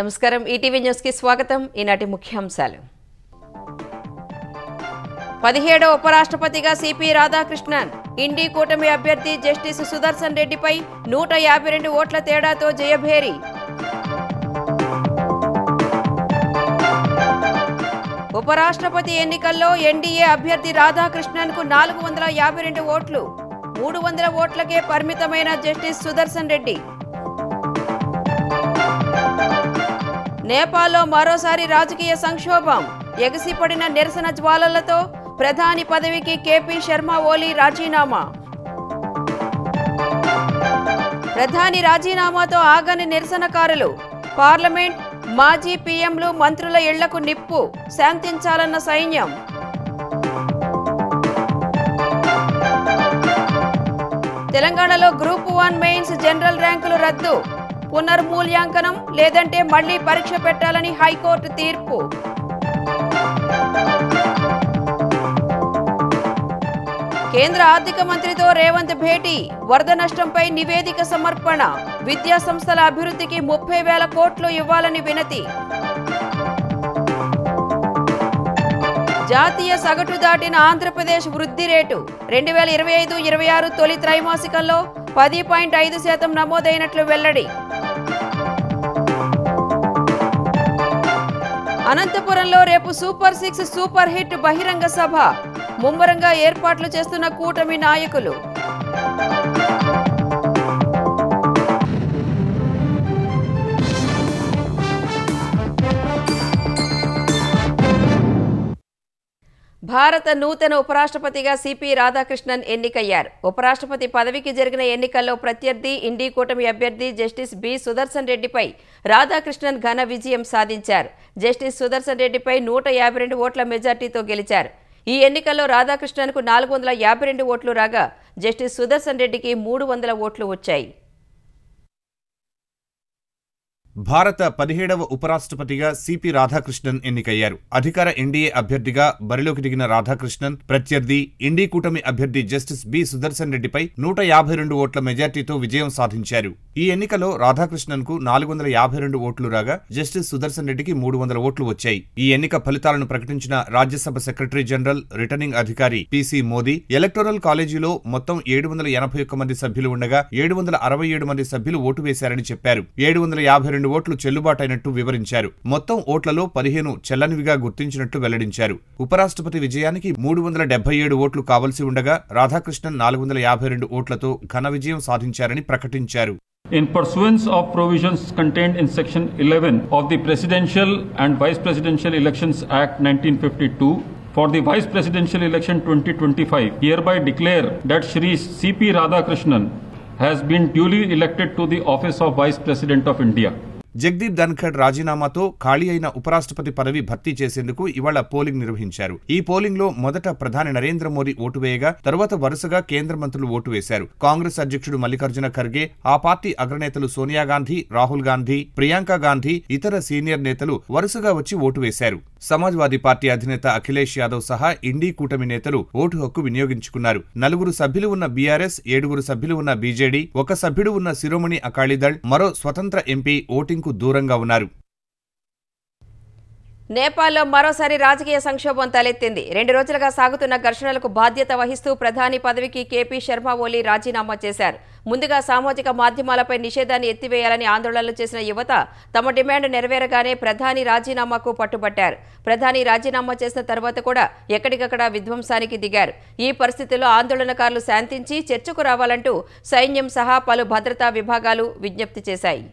నమస్కారం ETV news కి స్వాగతం ఈనాటి ముఖ్యాంశాలు 17వ ఉపరాష్ట్రపతిగా సిపి రాధాకృష్ణన్ ఇండి కూటమి అభ్యర్థి జస్టిస్ సుదర్శన్ రెడ్డిపై 152 ఓట్ల తేడాతో జయభేరి ఉపరాష్ట్రపతి ఎన్నికల్లో ఎన్డీఏ అభ్యర్థి రాధాకృష్ణన్ కు 452 ఓట్లు 300 ఓట్లకే పరిమితమైన జస్టిస్ సుదర్శన్ రెడ్డి నేపాల్లో మరోసారి రాజకీయ సంక్షోభం ఎగసిపడిన నిరసన జ్వాలలతో ప్రధాని పదవికి కేపీ శర్మ ఓలీ రాజీనామా ప్రధాని రాజీనామాతో ఆగని నిరసనకారులు పార్లమెంట్ మాజీ పీఎంలు మంత్రుల ఇళ్లకు నిప్పు శాంతించాలన్న సైన్యం తెలంగాణలో గ్రూప్ 1 మెయిన్స్ జనరల్ ర్యాంకులు రద్దు పునర్మూల్యాంకనం లేదంటే మళ్లీ పరీక్ష పెట్టాలని హైకోర్టు తీర్పు కేంద్ర ఆర్థిక మంత్రితో రేవంత్ భేటీ వరద నష్టంపై నివేదిక సమర్పణ విద్యా సంస్థల అభివృద్ధికి 30,000 కోట్లు ఇవ్వాలని వినతి జాతీయ సగటు దాటిన ఆంధ్రప్రదేశ్ వృద్ధి రేటు 2025-26 తొలి త్రైమాసికంలో 10.5% నమోదైనట్లు వెల్లడి అనంతపురంలో రేపు సూపర్ 6 సూపర్ హిట్ బహిరంగ సభ ముమ్మరంగా ఏర్పాట్లు చేస్తున్న కూటమి నాయకులు భారత నూతన ఉపరాష్ట్రపతిగా సిపి రాధాకృష్ణన్ ఎన్నికయ్యారు. ఉపరాష్ట్రపతి పదవికి జరిగిన ఎన్నికల్లో ప్రత్యర్థి ఇండి కూటమి అభ్యర్థి జస్టిస్ బి సుదర్శన్ రెడ్డిపై రాధాకృష్ణన్ ఘన విజయం సాధించారు. జస్టిస్ సుదర్శన్ రెడ్డిపై 152 ఓట్ల మెజార్టీతో గెలిచారు. ఈ ఎన్నికల్లో రాధాకృష్ణన్కు 452 ఓట్లు రాగా జస్టిస్ సుదర్శన్ రెడ్డికి 300 ఓట్లు వచ్చాయి. భారత 17వ ఉపరాష్ట్రపతిగా సిపి రాధాకృష్ణన్ ఎన్నికయ్యారు. అధికార ఎన్డీఏ అభ్యర్థిగా బరిలోకి దిగిన రాధాకృష్ణన్ ప్రత్యర్థి ఇండి కూటమి అభ్యర్థి జస్టిస్ బి సుదర్శన్ రెడ్డిపై 152 ఓట్ల మెజార్టీతో విజయం సాధించారు. ఈ ఎన్నికలో రాధాకృష్ణన్ కు 452 ఓట్లు రాగా జస్టిస్ సుదర్శన్ రెడ్డికి 300 ఓట్లు వచ్చాయి. ఈ ఎన్నిక ఫలితాలను ప్రకటించిన రాజ్యసభ సెక్రటరీ జనరల్ రిటర్నింగ్ అధికారి పిసి మోదీ ఎలక్టోరల్ కాలేజీలో మొత్తం 781 మంది సభ్యులు ఉండగా 767 మంది సభ్యులు ఓటు వేశారని చెప్పారు. 752 ఓట్లు చెల్లుబాటైనట్టు వివరించారు. మొత్తం ఓట్లలో 15 చెల్లనివిగా గుర్తించినట్టు వెల్లడించారు. ఉపరాష్ట్రపతి విజయానికి 377 ఓట్లు కావలసి ఉండగా రాధాకృష్ణన్ 452 ఓట్లతో ఘన విజయం సాధించారని ప్రకటించారు. In pursuance of provisions contained in Section 11 of the Presidential and Vice Presidential Elections Act 1952, for the Vice Presidential Election 2025, hereby declare that Shri C.P. Radhakrishnan has been duly elected to the office of Vice President of India. Jagdeep Dhankhar రాజీనామాతో ఖాళీ అయిన ఉపరాష్ట్రపతి పదవి భర్తీ చేసేందుకు ఇవాళ polling నిర్వహించారు. ఈ polling లో మొదట ప్రధాని నరేంద్ర మోదీ ఓటు వేయగా తరువాత వరుసగా కేంద్ర మంత్రులు ఓటు వేశారు. కాంగ్రెస్ అధ్యక్షుడు మల్లికార్జున ఖర్గే, ఆ పార్టీ అగ్రనేతలు సోనియా గాంధీ, రాహుల్ గాంధీ, ప్రియాంక గాంధీ, ఇతర సీనియర్ నేతలు వరుసగా వచ్చి ఓటు వేశారు. సమాజ్వాదీ పార్టీ అధినేత అఖిలేష్ యాదవ్ సహా ఇండీ కూటమి నేతలు ఓటు హక్కు వినియోగించుకున్నారు. 4 సభ్యులు ఉన్న బీఆర్ఎస్, 7 సభ్యులు ఉన్న బీజేడీ, 1 సభ్యుడు ఉన్న శిరోమణి అకాలీదళ్, మరో స్వతంత్ర ఎంపీ ఓటింగ్ కు దూరంగా ఉన్నారు. నేపాల్లో మరోసారి రాజకీయ సంక్షోభం తలెత్తింది. 2 రోజులుగా సాగుతున్న ఘర్షణలకు బాధ్యత వహిస్తూ ప్రధాని పదవికి కేపీ శర్మ ఓలీ రాజీనామా చేశారు. ముందుగా సామాజిక మాధ్యమాలపై నిషేధాన్ని ఎత్తివేయాలని ఆందోళనలు చేసిన యువత తమ డిమాండ్ నెరవేరగానే ప్రధాని రాజీనామాకు పట్టుబట్టారు. ప్రధాని రాజీనామా చేసిన తర్వాత కూడా ఎక్కడికక్కడ విధ్వంసానికి దిగారు. ఈ పరిస్థితుల్లో ఆందోళనకారులు శాంతించి చర్చకు రావాలంటూ సైన్యం సహా పలు భద్రతా విభాగాలు విజ్ఞప్తి చేశాయి.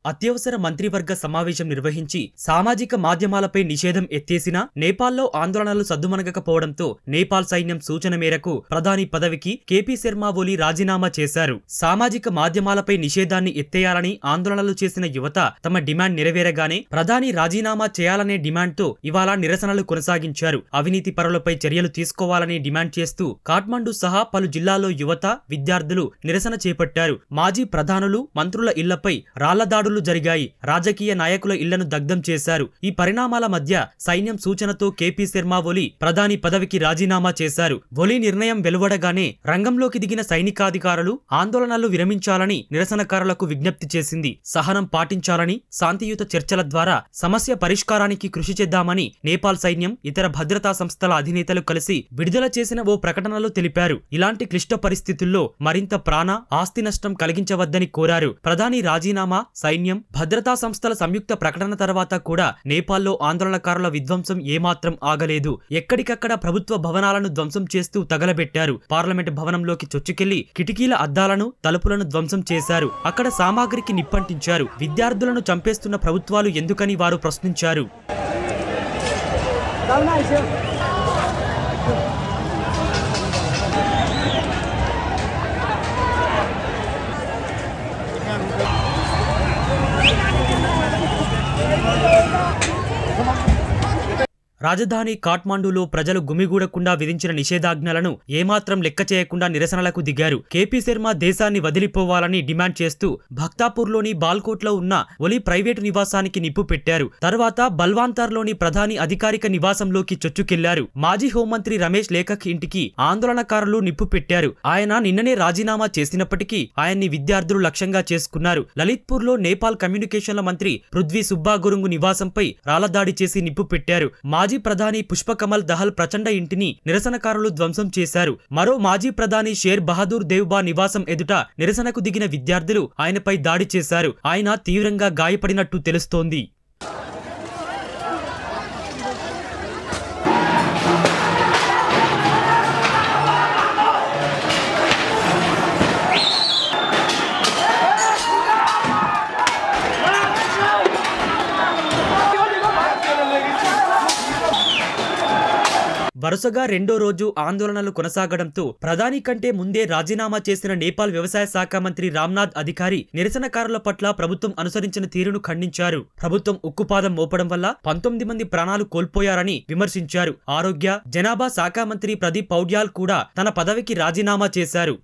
అత్యవసర మంత్రివర్గ సమావేశం నిర్వహించి సామాజిక మాధ్యమాలపై నిషేధం ఎత్తేసినా నేపాల్లో ఆందోళనలు సద్దుమణగకపోవడంతో నేపాల్ సైన్యం సూచన మేరకు ప్రధాని పదవికి కేపీ శర్మ ఓలీ రాజీనామా చేశారు. సామాజిక మాధ్యమాలపై నిషేధాన్ని ఎత్తేయాలని ఆందోళనలు చేసిన యువత తమ డిమాండ్ నెరవేరగానే ప్రధాని రాజీనామా చేయాలనే డిమాండ్తో ఇవాళ నిరసనలు కొనసాగించారు. అవినీతి పరులపై చర్యలు తీసుకోవాలని డిమాండ్ చేస్తూ కాఠ్మండు సహా పలు జిల్లాల్లో యువత, విద్యార్థులు నిరసన చేపట్టారు. మాజీ ప్రధానులు, మంత్రుల ఇళ్లపై రాళ్లదాడులు కాల్పులు జరిగాయి. రాజకీయ నాయకుల ఇళ్లను దగ్ధం చేశారు. ఈ పరిణామాల మధ్య సైన్యం సూచనతో కేపీ శర్మ ఒలి ప్రధాని పదవికి రాజీనామా చేశారు. ఒలి నిర్ణయం వెలువడగానే రంగంలోకి దిగిన సైనికాధికారులు ఆందోళనలు విరమించాలని నిరసనకారులకు విజ్ఞప్తి చేసింది. సహనం పాటించాలని, శాంతియుత చర్చల ద్వారా సమస్య పరిష్కారానికి కృషి చేద్దామని నేపాల్ సైన్యం, ఇతర భద్రతా సంస్థల అధినేతలు కలిసి విడుదల చేసిన ఓ ప్రకటనలో తెలిపారు. ఇలాంటి క్లిష్ట పరిస్థితుల్లో మరింత ప్రాణ, ఆస్తి నష్టం కలిగించవద్దని కోరారు. ప్రధాని రాజీనామా, సైన్యం, భద్రతా సంస్థల సంయుక్త ప్రకటన తర్వాత కూడా నేపాల్లో ఆందోళనకారుల విధ్వంసం ఏమాత్రం ఆగలేదు. ఎక్కడికక్కడ ప్రభుత్వ భవనాలను ధ్వంసం చేస్తూ తగలబెట్టారు. పార్లమెంట్ భవనంలోకి చొచ్చుకెళ్లి కిటికీల అద్దాలను, తలుపులను ధ్వంసం చేశారు. అక్కడ సామాగ్రికి నిప్పంటించారు. విద్యార్థులను చంపేస్తున్న ప్రభుత్వాలు ఎందుకని వారు ప్రశ్నించారు. రాజధాని కాఠ్మండూలో ప్రజలు గుమిగూడకుండా విధించిన నిషేధాజ్ఞలను ఏమాత్రం లెక్క చేయకుండా నిరసనలకు దిగారు. కేపీ శర్మ దేశాన్ని వదిలిపోవాలని డిమాండ్ చేస్తూ భక్తాపూర్లోని బాల్కోట్లో ఉన్న ఒలి ప్రైవేటు నివాసానికి నిప్పు పెట్టారు. తర్వాత బల్వాంతార్లోని ప్రధాని అధికారిక నివాసంలోకి చొచ్చుకెళ్లారు. మాజీ హోంమంత్రి రమేష్ లేఖక్ ఇంటికి ఆందోళనకారులు నిప్పు పెట్టారు. ఆయన నిన్ననే రాజీనామా చేసినప్పటికీ ఆయన్ని విద్యార్థులు లక్ష్యంగా చేసుకున్నారు. లలిత్పూర్లో నేపాల్ కమ్యూనికేషన్ల మంత్రి పృథ్వీ సుబ్బా గురుంగు నివాసంపై రాళ్లదాడి చేసి నిప్పు పెట్టారు. మాజీ ప్రధాని పుష్పకమల్ దహల్ ప్రచండ ఇంటిని నిరసనకారులు ధ్వంసం చేశారు. మరో మాజీ ప్రధాని షేర్ బహదూర్ దేవ్బా నివాసం ఎదుట నిరసనకు దిగిన విద్యార్థులు ఆయనపై దాడి చేశారు. ఆయన తీవ్రంగా గాయపడినట్టు తెలుస్తోంది. వరుసగా రెండో రోజు ఆందోళనలు కొనసాగడంతో ప్రధాని కంటే ముందే రాజీనామా చేసిన నేపాల్ వ్యవసాయ శాఖ మంత్రి రామ్నాథ్ అధికారి నిరసనకారుల పట్ల ప్రభుత్వం అనుసరించిన తీరును ఖండించారు. ప్రభుత్వం ఉక్కుపాదం మోపడం వల్ల 19 మంది ప్రాణాలు కోల్పోయారని విమర్శించారు. ఆరోగ్య, జనాభా శాఖ మంత్రి ప్రదీప్ పౌడ్యాల్ కూడా తన పదవికి రాజీనామా చేశారు.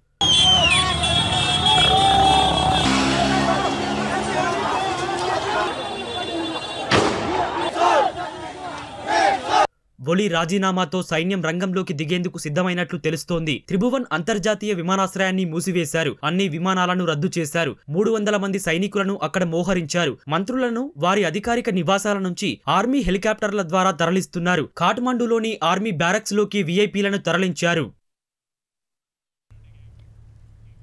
ఒలి రాజీనామాతో సైన్యం రంగంలోకి దిగేందుకు సిద్ధమైనట్లు తెలుస్తోంది. త్రిభువన్ అంతర్జాతీయ విమానాశ్రయాన్ని మూసివేశారు. అన్ని విమానాలను రద్దు చేశారు. 300 మంది సైనికులను అక్కడ మోహరించారు. మంత్రులను వారి అధికారిక నివాసాల నుంచి ఆర్మీ హెలికాప్టర్ల ద్వారా తరలిస్తున్నారు. కాఠ్మండూలోని ఆర్మీ బ్యారక్స్ లోకి వీఐపీలను తరలించారు.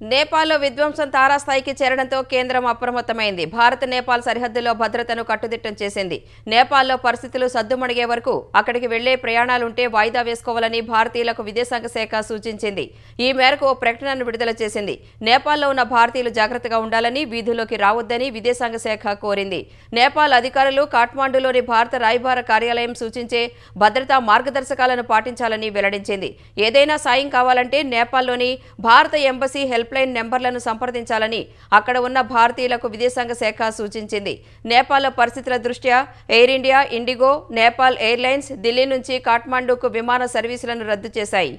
నేపాల్లో విధ్వంసం తారాస్థాయికి చేరడంతో కేంద్రం అప్రమత్తమైంది. భారత్ నేపాల్ సరిహద్దులో భద్రతను కట్టుదిట్టం చేసింది. నేపాల్లో పరిస్థితులు సద్దుమణిగే వరకు అక్కడికి వెళ్లే ప్రయాణాలుంటే వాయిదా వేసుకోవాలని భారతీయులకు విదేశాంగ శాఖ సూచించింది. ఈ మేరకు ఓ ప్రకటనను విడుదల చేసింది. నేపాల్లో ఉన్న భారతీయులు జాగ్రత్తగా ఉండాలని, వీధుల్లోకి రావద్దని విదేశాంగ శాఖ కోరింది. నేపాల్ అధికారులు కాఠ్మండూలోని భారత రాయబార కార్యాలయం సూచించే భద్రతా మార్గదర్శకాలను పాటించాలని వెల్లడించింది. ఏదైనా సాయం కావాలంటే నేపాల్లోని భారత ఎంబసీ హెల్ప్లైన్ నెంబర్లను సంప్రదించాలని అక్కడ ఉన్న భారతీయులకు విదేశాంగ శాఖ సూచించింది. నేపాల్లో పరిస్థితుల దృష్ట్యా air India, IndiGo, Nepal airlines Delhi నుంచి కాఠ్మండూకు విమాన సర్వీసులను రద్దు చేశాయి.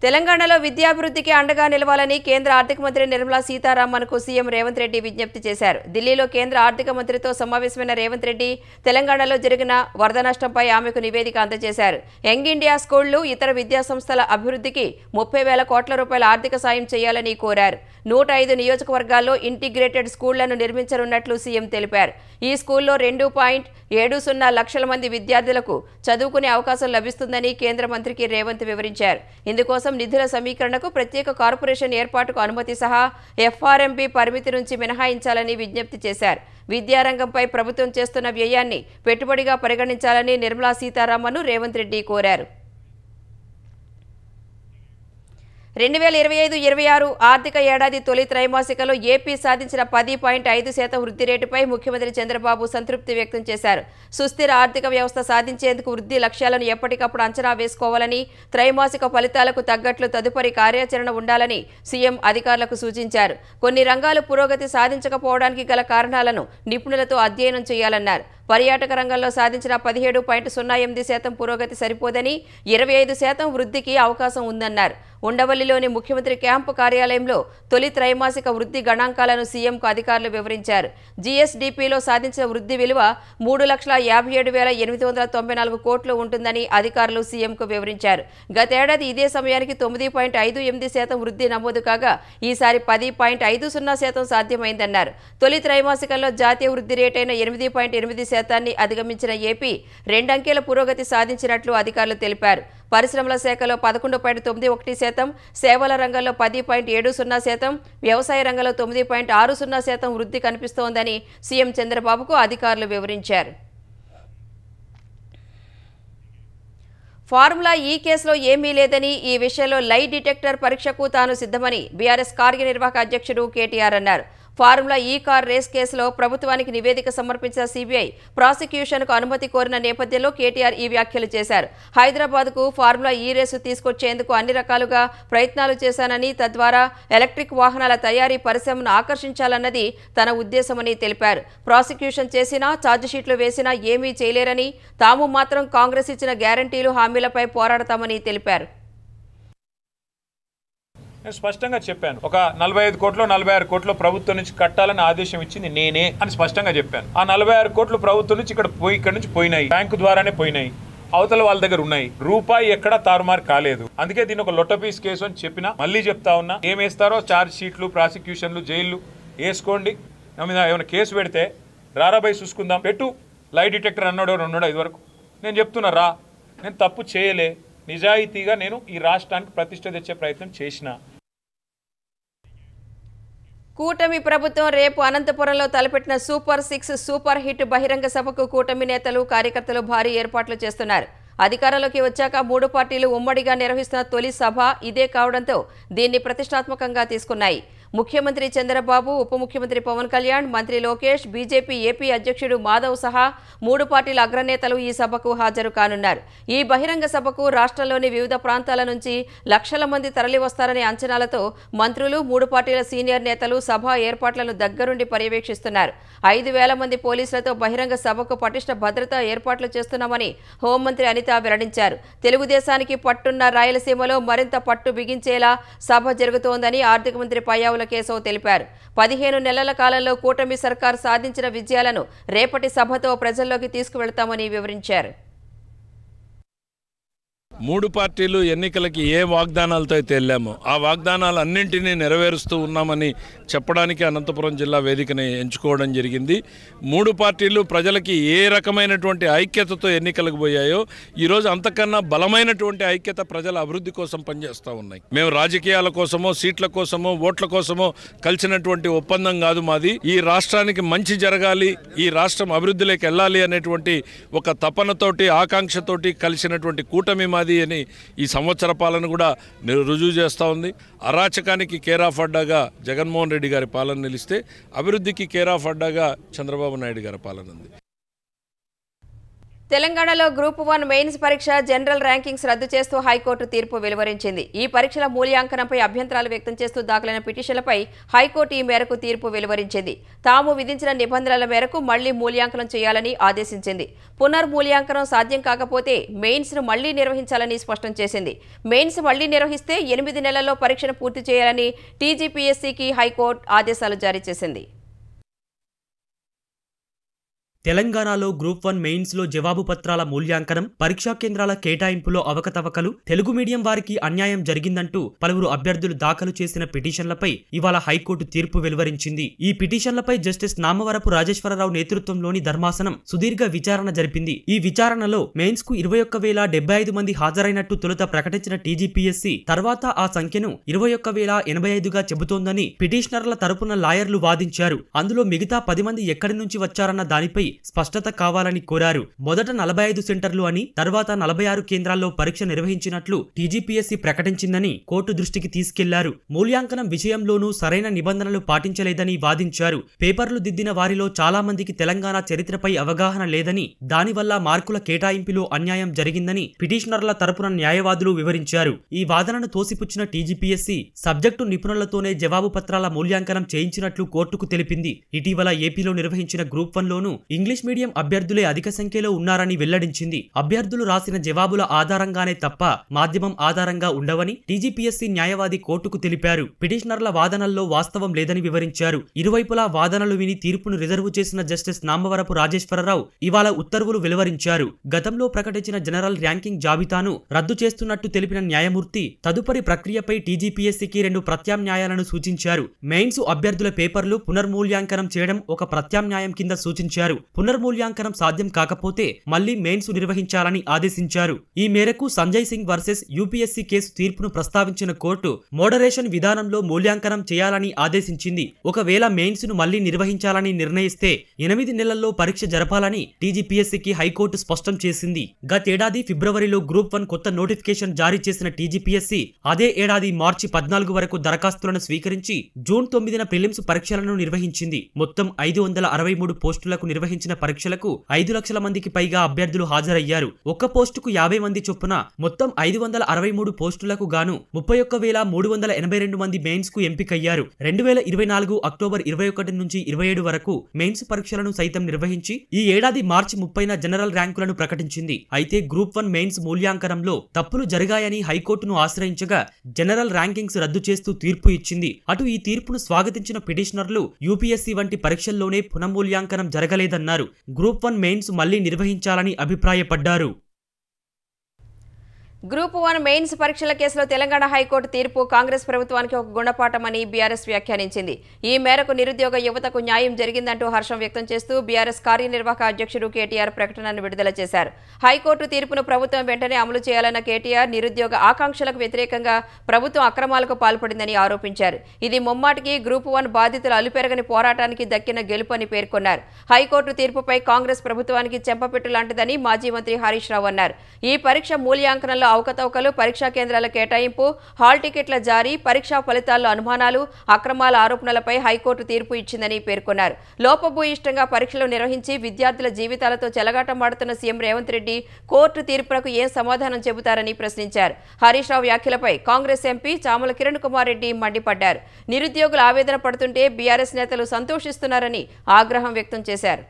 తెలంగాణలో విద్యాభివృద్ధికి అండగా నిలవాలని కేంద్ర ఆర్థిక మంత్రి నిర్మలా సీతారామన్కు సీఎం రేవంత్ రెడ్డి విజ్ఞప్తి చేశారు. ఢిల్లీలో కేంద్ర ఆర్థిక మంత్రితో సమావేశమైన రేవంత్ రెడ్డి తెలంగాణలో జరిగిన వరద నష్టంపై ఆమెకు నివేదిక అందజేశారు. యంగ్ ఇండియా స్కూళ్లు, ఇతర విద్యాసంస్థల అభివృద్ధికి 30,000 కోట్ల రూపాయల ఆర్థిక సాయం చేయాలని కోరారు. 105 నియోజకవర్గాల్లో ఇంటిగ్రేటెడ్ స్కూళ్లను నిర్మించనున్నట్లు సీఎం తెలిపారు. ఈ స్కూల్లో 2.70 లక్షల మంది విద్యార్థులకు చదువుకునే అవకాశం లభిస్తుందని కేంద్ర మంత్రికి రేవంత్ వివరించారు. ఇందుకోసం నిధుల సమీకరణకు ప్రత్యేక కార్పొరేషన్ ఏర్పాటుకు అనుమతి సహా ఎఫ్ఆర్ఎంపీ పరిమితి నుంచి మినహాయించాలని విజ్ఞప్తి చేశారు. విద్యారంగంపై ప్రభుత్వం చేస్తున్న వ్యయాన్ని పెట్టుబడిగా పరిగణించాలని నిర్మలా సీతారామన్ రేవంత్ రెడ్డి కోరారు. 2025-26 ఆర్థిక ఏడాది తొలి త్రైమాసికలో ఏపీ సాధించిన 10.5% వృద్ధి రేటుపై ముఖ్యమంత్రి చంద్రబాబు సంతృప్తి వ్యక్తం చేశారు. సుస్థిర ఆర్థిక వ్యవస్థ సాధించేందుకు వృద్ధి లక్ష్యాలను ఎప్పటికప్పుడు అంచనా వేసుకోవాలని, త్రైమాసిక ఫలితాలకు తగ్గట్లు తదుపరి కార్యాచరణ ఉండాలని సీఎం అధికారులకు సూచించారు. కొన్ని రంగాలు పురోగతి సాధించకపోవడానికి గల కారణాలను నిపుణులతో అధ్యయనం చేయాలన్నారు. పర్యాటక రంగంలో సాధించిన 17.08% పురోగతి సరిపోదని 25% వృద్ధికి అవకాశం ఉందన్నారు. ఉండవల్లిలోని ముఖ్యమంత్రి క్యాంపు కార్యాలయంలో తొలి త్రైమాసిక వృద్ధి గణాంకాలను సీఎంకు అధికారులు వివరించారు. జీఎస్డీపీలో సాధించిన వృద్ధి విలువ 3,57,894 కోట్లు ఉంటుందని అధికారులు సీఎంకు వివరించారు. గతేడాది ఇదే సమయానికి 9.58% వృద్ధి నమోదు కాగా ఈసారి 10.50% సాధ్యమైందన్నారు. తొలి త్రైమాసికంలో జాతీయ వృద్ధి రేటైన 8.8% అధిగమించిన ఏపీ 2 అంకెల పురోగతి సాధించినట్లు అధికారులు తెలిపారు. పరిశ్రమల శాఖలో 11.91%, సేవల రంగంలో 10.70%, వ్యవసాయ రంగంలో 9.60% వృద్ధి కనిపిస్తోందని సీఎం చంద్రబాబుకు అధికారులు వివరించారు. ఫార్ములా ఈ కేసులో ఏమీ లేదని, ఈ విషయంలో లై డిటెక్టర్ పరీక్షకు తాను సిద్ధమని బీఆర్ఎస్ కార్యనిర్వాహక అధ్యక్షుడు కేటీఆర్ అన్నారు. ఫార్ములా ఈ కార్ రేస్ కేసులో ప్రభుత్వానికి నివేదిక సమర్పించిన సీబీఐ ప్రాసిక్యూషన్కు అనుమతి కోరిన నేపథ్యంలో కేటీఆర్ ఈ వ్యాఖ్యలు చేశారు. హైదరాబాద్కు ఫార్ములా ఈ రేసు తీసుకొచ్చేందుకు అన్ని రకాలుగా ప్రయత్నాలు చేశానని, తద్వారా ఎలక్ట్రిక్ వాహనాల తయారీ పరిశ్రమను ఆకర్షించాలన్నది తన ఉద్దేశమని తెలిపారు. ప్రాసిక్యూషన్ చేసినా, ఛార్జిషీట్లు వేసినా ఏమీ చేయలేరని, తాము మాత్రం కాంగ్రెస్ ఇచ్చిన గ్యారంటీలు, హామీలపై పోరాడతామని తెలిపారు. నేను స్పష్టంగా చెప్పాను. ఒక 45 కోట్లు 46 కోట్లు ప్రభుత్వం నుంచి కట్టాలని ఆదేశం ఇచ్చింది నేనే అని స్పష్టంగా చెప్పాను. ఆ 46 కోట్లు ప్రభుత్వం నుంచి ఇక్కడ నుంచి పోయినాయి, బ్యాంకు ద్వారానే పోయినాయి, అవతల వాళ్ళ దగ్గర ఉన్నాయి. రూపాయి ఎక్కడా తారుమారు కాలేదు. అందుకే దీని ఒక లొట్టపీస్ కేసు అని చెప్పినా, మళ్ళీ చెప్తా ఉన్నా, ఏమేస్తారో ఛార్జ్ షీట్లు, ప్రాసిక్యూషన్లు, జైళ్లు వేసుకోండి. ఏమైనా కేసు పెడితే రారాబాయి చూసుకుందాం, పెట్టు లై డిటెక్టర్ అన్నాడు 2 వరకు. నేను చెప్తున్నా రా, నేను తప్పు చేయలే, నిజాయితీగా నేను ఈ రాష్ట్రానికి ప్రతిష్ట తెచ్చే ప్రయత్నం చేసిన. కూటమి ప్రభుత్వం రేపు అనంతపురంలో తలపెట్టిన సూపర్ 6 సూపర్ హిట్ బహిరంగ సభకు కూటమి నేతలు, కార్యకర్తలు భారీ ఏర్పాట్లు చేస్తున్నారు. అధికారంలోకి వచ్చాక 3 పార్టీలు ఉమ్మడిగా నిర్వహిస్తున్న తొలి సభ ఇదే కావడంతో దీన్ని ప్రతిష్టాత్మకంగా తీసుకున్నాయి. ముఖ్యమంత్రి చంద్రబాబు, ఉప ముఖ్యమంత్రి పవన్ కళ్యాణ్, మంత్రి లోకేష్, బీజేపీ ఏపీ అధ్యక్షుడు మాధవ్ సహా 3 పార్టీల అగ్రనేతలు ఈ సభకు హాజరు కానున్నారు. ఈ బహిరంగ సభకు రాష్ట్రంలోని వివిధ ప్రాంతాల నుంచి లక్షల మంది తరలివస్తారనే అంచనాలతో మంత్రులు, 3 పార్టీల సీనియర్ నేతలు సభ ఏర్పాట్లను దగ్గరుండి పర్యవేక్షిస్తున్నారు. 5,000 మంది పోలీసులతో బహిరంగ సభకు పటిష్ట భద్రతా ఏర్పాట్లు చేస్తున్నామని హోంమంత్రి అనిత వెల్లడించారు. తెలుగుదేశానికి పట్టున్న రాయలసీమలో మరింత పట్టు బిగించేలా సభ జరుగుతోందని ఆర్థిక మంత్రి పయ్యావుల కేశవ్ తెలిపారు. 15 నెలల కాలంలో కూటమి సర్కార్ సాధించిన విజయాలను రేపటి సభతో ప్రజల్లోకి తీసుకువెళ్తామని వివరించారు. 3 పార్టీలు ఎన్నికలకి ఏ వాగ్దానాలతో అయితే వెళ్ళామో ఆ వాగ్దానాలన్నింటినీ నెరవేరుస్తూ ఉన్నామని చెప్పడానికి అనంతపురం జిల్లా వేదికని ఎంచుకోవడం జరిగింది. 3 పార్టీలు ప్రజలకి ఏ రకమైనటువంటి ఐక్యతతో ఎన్నికలకు పోయాయో ఈరోజు అంతకన్నా బలమైనటువంటి ఐక్యత ప్రజల అభివృద్ధి కోసం పనిచేస్తూ ఉన్నాయి. మేము రాజకీయాల కోసమో, సీట్ల కోసమో, ఓట్ల కోసమో కలిసినటువంటి ఒప్పందం కాదు మాది. ఈ రాష్ట్రానికి మంచి జరగాలి, ఈ రాష్ట్రం అభివృద్ధిలోకి వెళ్ళాలి అనేటువంటి ఒక తపనతోటి, ఆకాంక్షతోటి కలిసినటువంటి కూటమి మాది అని ఈ సంవత్సర పాలన కూడా రుజువు చేస్తూ ఉంది. అరాచకానికి కేర్ ఆఫ్ అడ్డాగా జగన్మోహన్ రెడ్డి గారి పాలన నిలిస్తే, అభివృద్ధికి కేర్ ఆఫ్ అడ్డాగా చంద్రబాబు నాయుడు గారి పాలన ఉంది. తెలంగాణలో గ్రూప్ 1 మెయిన్స్ పరీక్ష జనరల్ ర్యాంకింగ్స్ రద్దు చేస్తూ హైకోర్టు తీర్పు వెలువరించింది. ఈ పరీక్షల మూల్యాంకనంపై అభ్యంతరాలు వ్యక్తం చేస్తూ దాఖలైన పిటిషన్లపై హైకోర్టు ఈ మేరకు తీర్పు వెలువరించింది. తాము విధించిన నిబంధనల మేరకు మళ్లీ మూల్యాంకనం చేయాలని ఆదేశించింది. పునర్మూల్యాంకనం సాధ్యం కాకపోతే మెయిన్స్ ను మళ్లీ నిర్వహించాలని స్పష్టం చేసింది. మెయిన్స్ మళ్లీ నిర్వహిస్తే 8 నెలల్లో పరీక్షను పూర్తి చేయాలని టీజీపీఎస్సీకి హైకోర్టు ఆదేశాలు జారీ చేసింది. తెలంగాణలో గ్రూప్ 1 మెయిన్స్ లో జవాబు పత్రాల మూల్యాంకనం, పరీక్షా కేంద్రాల కేటాయింపులో అవకతవకలు, తెలుగు మీడియం వారికి అన్యాయం జరిగిందంటూ పలువురు అభ్యర్థులు దాఖలు చేసిన పిటిషన్లపై ఇవాళ హైకోర్టు తీర్పు వెలువరించింది. ఈ పిటిషన్లపై జస్టిస్ నామవరపు రాజేశ్వరరావు నేతృత్వంలోని ధర్మాసనం సుదీర్ఘ విచారణ జరిపింది. ఈ విచారణలో మెయిన్స్ కు 21,075 మంది హాజరైనట్టు తొలుత ప్రకటించిన టీజీపీఎస్సీ తర్వాత ఆ సంఖ్యను 21,085గా చెబుతోందని పిటిషనర్ల తరపున లాయర్లు వాదించారు. అందులో మిగతా 10 మంది ఎక్కడి నుంచి వచ్చారన్న దానిపై స్పష్టత కావాలని కోరారు. మొదట 45 సెంటర్లు అని, తర్వాత 46 కేంద్రాల్లో పరీక్ష నిర్వహించినట్లు టీజీపీఎస్సీ ప్రకటించిందని కోర్టు దృష్టికి తీసుకెళ్లారు. మూల్యాంకనం విషయంలోనూ సరైన నిబంధనలు పాటించలేదని వాదించారు. పేపర్లు దిద్దిన వారిలో చాలా మందికి తెలంగాణ చరిత్రపై అవగాహన లేదని, దానివల్ల మార్కుల కేటాయింపులో అన్యాయం జరిగిందని పిటిషనర్ల తరపున న్యాయవాదులు వివరించారు. ఈ వాదనను తోసిపుచ్చిన టీజీపీఎస్సీ సబ్జెక్టు నిపుణులతోనే జవాబు పత్రాల మూల్యాంకనం చేయించినట్లు కోర్టుకు తెలిపింది. ఇటీవల ఏపీలో నిర్వహించిన గ్రూప్ 1లోనూ ఇంగ్లీష్ మీడియం అభ్యర్థులే అధిక సంఖ్యలో ఉన్నారని వెల్లడించింది. అభ్యర్థులు రాసిన జవాబుల ఆధారంగానే తప్ప మాధ్యమం ఆధారంగా ఉండవని టీజీపీఎస్సీ న్యాయవాది కోర్టుకు తెలిపారు. పిటిషనర్ల వాదనల్లో వాస్తవం లేదని వివరించారు. ఇరువైపులా వాదనలు విని తీర్పును రిజర్వు చేసిన జస్టిస్ నామవరపు రాజేశ్వరరావు ఇవాళ ఉత్తర్వులు వెలువరించారు. గతంలో ప్రకటించిన జనరల్ ర్యాంకింగ్ జాబితాను రద్దు చేస్తున్నట్టు తెలిపిన న్యాయమూర్తి తదుపరి ప్రక్రియపై టీజీపీఎస్సీకి 2 ప్రత్యామ్నాయాలను సూచించారు. మెయిన్స్ అభ్యర్థుల పేపర్లు పునర్మూల్యాంకనం చేయడం ఒక ప్రత్యామ్నాయం కింద సూచించారు. పునర్మూల్యాంకనం సాధ్యం కాకపోతే మళ్లీ మెయిన్స్ నిర్వహించాలని ఆదేశించారు. ఈ మేరకు Sanjay Singh versus UPSC case తీర్పును ప్రస్తావించిన కోర్టు మోడరేషన్ విధానంలో మూల్యాంకనం చేయాలని ఆదేశించింది. ఒకవేళ మెయిన్స్ ను మళ్లీ నిర్వహించాలని నిర్ణయిస్తే 8 నెలల్లో పరీక్ష జరపాలని టీజీపీఎస్సీకి హైకోర్టు స్పష్టం చేసింది. గతేడాది ఫిబ్రవరిలో గ్రూప్ 1 కొత్త నోటిఫికేషన్ జారీ చేసిన టీజీపీఎస్సీ అదే ఏడాది మార్చి 14 వరకు దరఖాస్తులను స్వీకరించి జూన్ 9న ప్రిలిమ్స్ పరీక్షలను నిర్వహించింది. మొత్తం 563 పోస్టులకు నిర్వహించిన పరీక్షలకు 5 లక్షల మందికి పైగా అభ్యర్థులు హాజరయ్యారు. ఒక్క పోస్టుకు 50 మంది చొప్పున మొత్తం 563 పోస్టులకు గాను 31,382 మంది మెయిన్స్ కు ఎంపికయ్యారు. 2024 అక్టోబర్ 21 నుంచి 27 వరకు మెయిన్స్ పరీక్షలను సైతం నిర్వహించి ఈ ఏడాది మార్చి 30న జనరల్ ర్యాంకులను ప్రకటించింది. అయితే గ్రూప్ 1 మెయిన్స్ మూల్యాంకనంలో తప్పులు జరిగాయని హైకోర్టును ఆశ్రయించగా జనరల్ ర్యాంకింగ్స్ రద్దు చేస్తూ తీర్పు ఇచ్చింది. అటు ఈ తీర్పును స్వాగతించిన పిటిషనర్లు యూపీఎస్సీ వంటి పరీక్షల్లోనే పునఃమూల్యాంకనం జరగలేదన్నారు. గ్రూప్ 1 మెయిన్స్ మళ్లీ నిర్వహించాలని అభిప్రాయపడ్డారు. గ్రూప్ 1 మెయిన్స్ పరీక్షల కేసులో తెలంగాణ హైకోర్టు తీర్పు కాంగ్రెస్ ప్రభుత్వానికి ఒక గుణపాఠమని బీఆర్ఎస్ వ్యాఖ్యానించింది. ఈ మేరకు నిరుద్యోగ యువతకు న్యాయం జరిగిందంటూ హర్షం వ్యక్తం చేస్తూ బీఆర్ఎస్ కార్యనిర్వాహక అధ్యక్షుడు కేటీఆర్ ప్రకటనను విడుదల చేశారు. హైకోర్టు తీర్పును ప్రభుత్వం వెంటనే అమలు చేయాలన్న కేటీఆర్ నిరుద్యోగ ఆకాంక్షలకు వ్యతిరేకంగా ప్రభుత్వం అక్రమాలకు పాల్పడిందని ఆరోపించారు. ఇది ముమ్మాటికి గ్రూప్ 1 బాధితుల అలుపెరగని పోరాటానికి దక్కిన గెలుపని పేర్కొన్నారు. హైకోర్టు తీర్పుపై కాంగ్రెస్ ప్రభుత్వానికి చెంపపెట్టు లాంటిదని మాజీ మంత్రి హరీష్ రావు అన్నారు. ఈ పరీక్ష మూల్యాంకనంలో అవకతవకలు, పరీక్షా కేంద్రాల కేటాయింపు, హాల్ టికెట్ల జారీ, పరీక్షా ఫలితాల్లో అనుమానాలు, అక్రమాల ఆరోపణలపై హైకోర్టు తీర్పు ఇచ్చిందని పేర్కొన్నారు. లోపభూయిష్టంగా పరీక్షలు నిర్వహించి విద్యార్థుల జీవితాలతో చెలగాటమాడుతున్న సీఎం రేవంత్ రెడ్డి కోర్టు తీర్పునకు ఏం సమాధానం చెబుతారని ప్రశ్నించారు. హరీష్ రావు వ్యాఖ్యలపై కాంగ్రెస్ ఎంపీ చామల కిరణ్ కుమార్ రెడ్డి మండిపడ్డారు. నిరుద్యోగులు ఆవేదన పడుతుంటే బీఆర్ఎస్ నేతలు సంతోషిస్తున్నారని ఆగ్రహం వ్యక్తం చేశారు.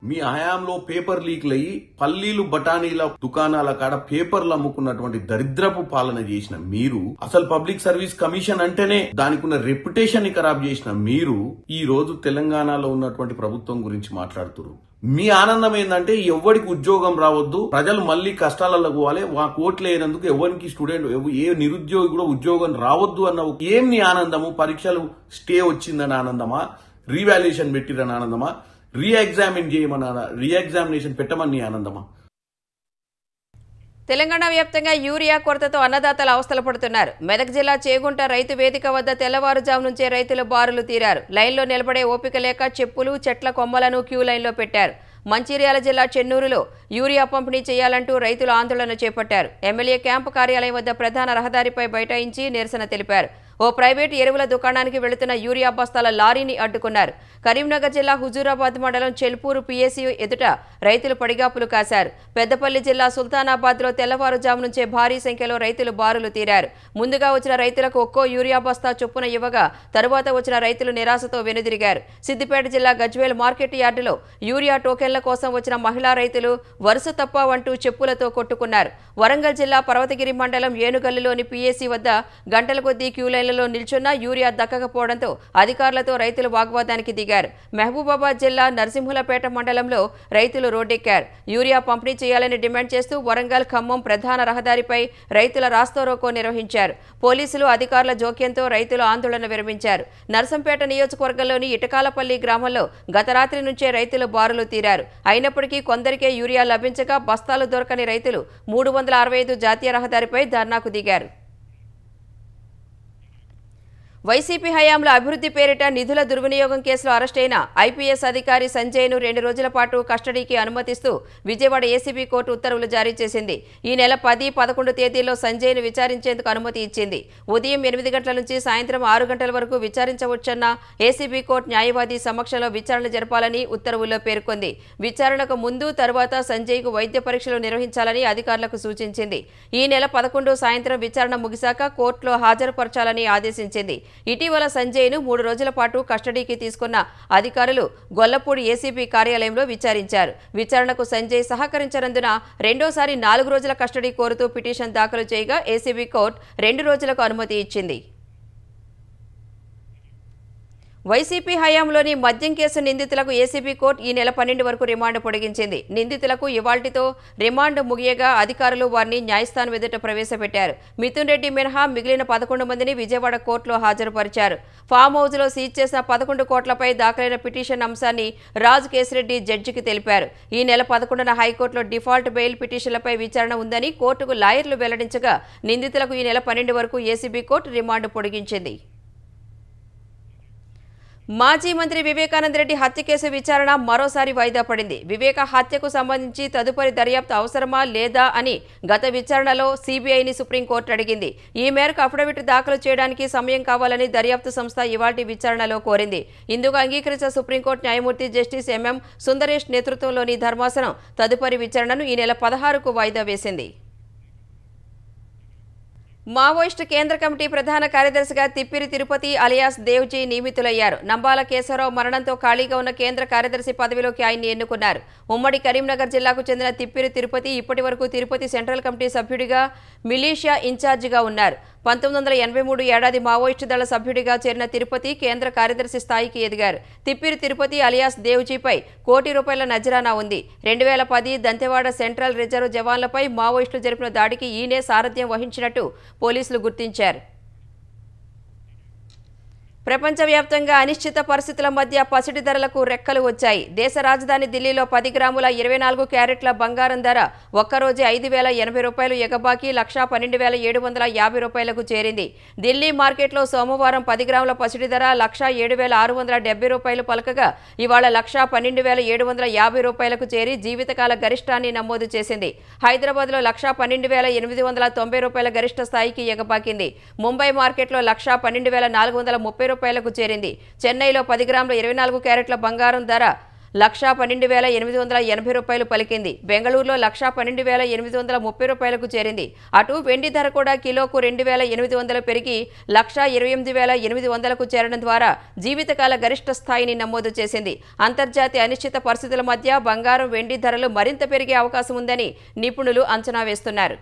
మీ హయాంలో పేపర్ లీక్లయ్యి పల్లీలు బఠానీల దుకాణాల కాడ పేపర్లు అమ్ముకున్నటువంటి దరిద్రపు పాలన చేసిన మీరు, అసలు పబ్లిక్ సర్వీస్ కమిషన్ అంటేనే దానికి ఉన్న రెప్యుటేషన్ ని ఖరాబ్ చేసిన మీరు ఈ రోజు తెలంగాణలో ఉన్నటువంటి ప్రభుత్వం గురించి మాట్లాడుతున్నారు. మీ ఆనందం ఏంటంటే ఎవరికి ఉద్యోగం రావద్దు, ప్రజలు మళ్లీ కష్టాలలో పోవాలి, కోట్లు లేనందుకు ఎవరికి స్టూడెంట్ ఏ నిరుద్యోగి కూడా ఉద్యోగం రావద్దు అన్న ఏం నీ ఆనందము? పరీక్షలు స్టే వచ్చిందని ఆనందమా? రీవాల్యుయేషన్ పెట్టిరని ఆనందమా? రీఎగ్జామినేషన్ పెట్టమని ఆనందమా? తెలంగాణ వ్యాప్తంగా యూరియా కొరతతో అన్నదాతలు అవస్థలు పడుతున్నారు. మెదక్ జిల్లా చేగుంట రైతు వేదిక వద్ద తెల్లవారుజాము నుంచే రైతులు బారులు తీరారు. లైన్లో నిలబడే ఓపిక లేక చెప్పులు, చెట్ల కొమ్మలను క్యూ లైన్లో పెట్టారు. మంచిర్యాల జిల్లా చెన్నూరులో యూరియా పంపిణీ చేయాలంటూ రైతులు ఆందోళన చేపట్టారు. ఎమ్మెల్యే క్యాంపు కార్యాలయం వద్ద ప్రధాన రహదారిపై బైఠాయించి నిరసన తెలిపారు. ఓ ప్రైవేటు ఎరువుల దుకాణానికి వెళుతున్న యూరియా బస్తాల లారీని అడ్డుకున్నారు. కరీంనగర్ జిల్లా హుజూరాబాద్ మండలం చెల్పూరు పీఎస్సీ ఎదుట రైతులు పడిగాపులు కాశారు. పెద్దపల్లి జిల్లా సుల్తానాబాద్లో తెల్లవారుజాము నుంచే భారీ సంఖ్యలో రైతులు బారులు తీరారు. ముందుగా వచ్చిన రైతులకు ఒక్కో యూరియా బస్తా చొప్పున ఇవ్వగా తరువాత వచ్చిన రైతులు నిరాశతో వెనుదిరిగారు. సిద్దిపేట జిల్లా గజ్వేల్ మార్కెట్ యార్డులో యూరియా టోకెన్ల కోసం వచ్చిన మహిళా రైతులు వరుస తప్పవంటూ చెప్పులతో కొట్టుకున్నారు. వరంగల్ జిల్లా పర్వతగిరి మండలం ఏనుగల్లులోని పీఎస్సీ వద్ద గంటల కొద్దీ క్యూ లైన్లలో నిల్చున్న యూరియా దక్కకపోవడంతో అధికారులతో రైతులు వాగ్వాదానికి దిగారు. మహబూబాబాద్ జిల్లా నరసింహులపేట మండలంలో రైతులు రోడ్డెక్కారు. యూరియా పంపిణీ చేయాలని డిమాండ్ చేస్తూ వరంగల్ ఖమ్మం ప్రధాన రహదారిపై రైతుల రాస్తారోకో నిర్వహించారు. పోలీసులు అధికారుల జోక్యంతో రైతులు ఆందోళన విరమించారు. నర్సంపేట నియోజకవర్గంలోని ఇటకాలపల్లి గ్రామంలో గత రాత్రి నుంచే రైతులు బారులు తీరారు. అయినప్పటికీ కొందరికే యూరియా లభించగా బస్తాలు దొరకని రైతులు 365 జాతీయ రహదారిపై ధర్నాకు దిగారు. వైసీపీ హయాంలో అభివృద్ధి పేరిట నిధుల దుర్వినియోగం కేసులో అరెస్టైన ఐపీఎస్ అధికారి సంజయ్ను 2 రోజుల పాటు కస్టడీకి అనుమతిస్తూ విజయవాడ ఏసీబీ కోర్టు ఉత్తర్వులు జారీ చేసింది. ఈ నెల 10, 11 తేదీల్లో సంజయ్ను విచారించేందుకు అనుమతి ఇచ్చింది. ఉదయం 8 గంటల నుంచి సాయంత్రం 6 గంటల వరకు విచారించవచ్చన్న ఏసీబీ కోర్టు న్యాయవాది సమక్షంలో విచారణ జరపాలని ఉత్తర్వుల్లో పేర్కొంది. విచారణకు ముందు తర్వాత సంజయ్కు వైద్య పరీక్షలు నిర్వహించాలని అధికారులకు సూచించింది. ఈ నెల 11 సాయంత్రం విచారణ ముగిశాక కోర్టులో హాజరుపరచాలని ఆదేశించింది. ఇటీవల సంజయ్ను 3 రోజుల పాటు కస్టడీకి తీసుకున్న అధికారులు గొల్లపూడి ఏసీబీ కార్యాలయంలో విచారించారు. విచారణకు సంజయ్ సహకరించనందున రెండోసారి 4 రోజుల కస్టడీ కోరుతూ పిటిషన్ దాఖలు చేయగా ఏసీబీ కోర్టు 2 రోజులకు అనుమతి ఇచ్చింది. వైసీపీ హయాంలోని మద్యం కేసు నిందితులకు ఏసీబీ కోర్టు ఈ నెల 12 వరకు రిమాండ్ పొడిగించింది. నిందితులకు ఇవాల్టితో రిమాండ్ ముగియగా అధికారులు వారిని న్యాయస్థానం ఎదుట ప్రవేశపెట్టారు. మిథున్ రెడ్డి మినహా మిగిలిన 11 మందిని విజయవాడ కోర్టులో హాజరుపరిచారు. ఫామ్ హౌస్లో సీజ్ చేసిన 11 కోట్లపై దాఖలైన పిటిషన్ అంశాన్ని రాజ్ కేశిరెడ్డి జడ్జికి తెలిపారు. ఈ నెల 11న హైకోర్టులో డిఫాల్ట్ బెయిల్ పిటిషన్లపై విచారణ ఉందని కోర్టుకు లాయర్లు వెల్లడించగా నిందితులకు ఈ నెల 12 వరకు ఏసీబీ కోర్టు రిమాండ్ పొడిగించింది. మాజీ మంత్రి వివేకానంద రెడ్డి హత్య కేసు విచారణ మరోసారి వాయిదా పడింది. వివేక హత్యకు సంబంధించి తదుపరి దర్యాప్తు అవసరమా లేదా అని గత విచారణలో సీబీఐని సుప్రీంకోర్టు అడిగింది. ఈ మేరకు అఫిడవిట్ దాఖలు చేయడానికి సమయం కావాలని దర్యాప్తు సంస్థ ఇవాల్టి విచారణలో కోరింది. ఇందుకు అంగీకరించిన సుప్రీంకోర్టు న్యాయమూర్తి జస్టిస్ ఎంఎం సుందరేష్ నేతృత్వంలోని ధర్మాసనం తదుపరి విచారణను ఈ నెల 16కు వాయిదా వేసింది. మావోయిస్టు కేంద్ర కమిటీ ప్రధాన కార్యదర్శిగా తిప్పిరి తిరుపతి అలియాస్ దేవ్జీ నియమితులయ్యారు. నంబాల కేశవరావు మరణంతో ఖాళీగా ఉన్న కేంద్ర కార్యదర్శి పదవిలోకి ఆయన్ని ఎన్నుకున్నారు. ఉమ్మడి కరీంనగర్ జిల్లాకు చెందిన తిప్పిరి తిరుపతి ఇప్పటి వరకు తిరుపతి సెంట్రల్ కమిటీ సభ్యుడిగా, మిలీషియా ఇన్ఛార్జిగా ఉన్నారు. 1983 ఏడాది మావోయిస్టు దళ సభ్యుడిగా చేరిన తిరుపతి కేంద్ర కార్యదర్శి స్థాయికి ఎదిగారు. తిప్పిరి తిరుపతి అలియాస్ దేవ్జీపై ₹1 కోటి నజరానా ఉంది. 2010 దంతెవాడ సెంట్రల్ రిజర్వ్ జవాన్లపై మావోయిస్టులు జరిపిన దాడికి ఈయనే సారథ్యం వహించినట్టు పోలీసులు గుర్తించారు. ప్రపంచవ్యాప్తంగా అనిశ్చిత పరిస్థితుల మధ్య పసిడి ధరలకు రెక్కలు వచ్చాయి. దేశ రాజధాని ఢిల్లీలో 10 గ్రాముల 24 క్యారెట్ల బంగారం ధర ఒక్కరోజే ₹5,080 ఎగబాకి ₹1,0750కు చేరింది. ఢిల్లీ మార్కెట్లో సోమవారం 10 గ్రాముల పసిడి ధర ₹1,0770 పలకగా ఇవాళ ₹1,12,750కు చేరి జీవితకాల గరిష్టాన్ని నమోదు చేసింది. హైదరాబాద్లో ₹1,12,890 గరిష్ట స్థాయికి ఎగబాకింది. ముంబై మార్కెట్లో ₹1,12,430 చేరింది. చెన్నైలో 10 గ్రాముల 24 క్యారెట్ల బంగారం ధర ₹1,12,880 పలికింది. బెంగళూరులో ₹1,12,830కు చేరింది. అటు వెండి ధర కూడా కిలోకు $2,800 పెరిగి ₹1,28,800కు చేరడం ద్వారా జీవితకాల గరిష్ట స్థాయిని నమోదు చేసింది. అంతర్జాతీయ అనిశ్చిత పరిస్థితుల మధ్య బంగారం, వెండి ధరలు మరింత పెరిగే అవకాశం ఉందని నిపుణులు అంచనా వేస్తున్నారు.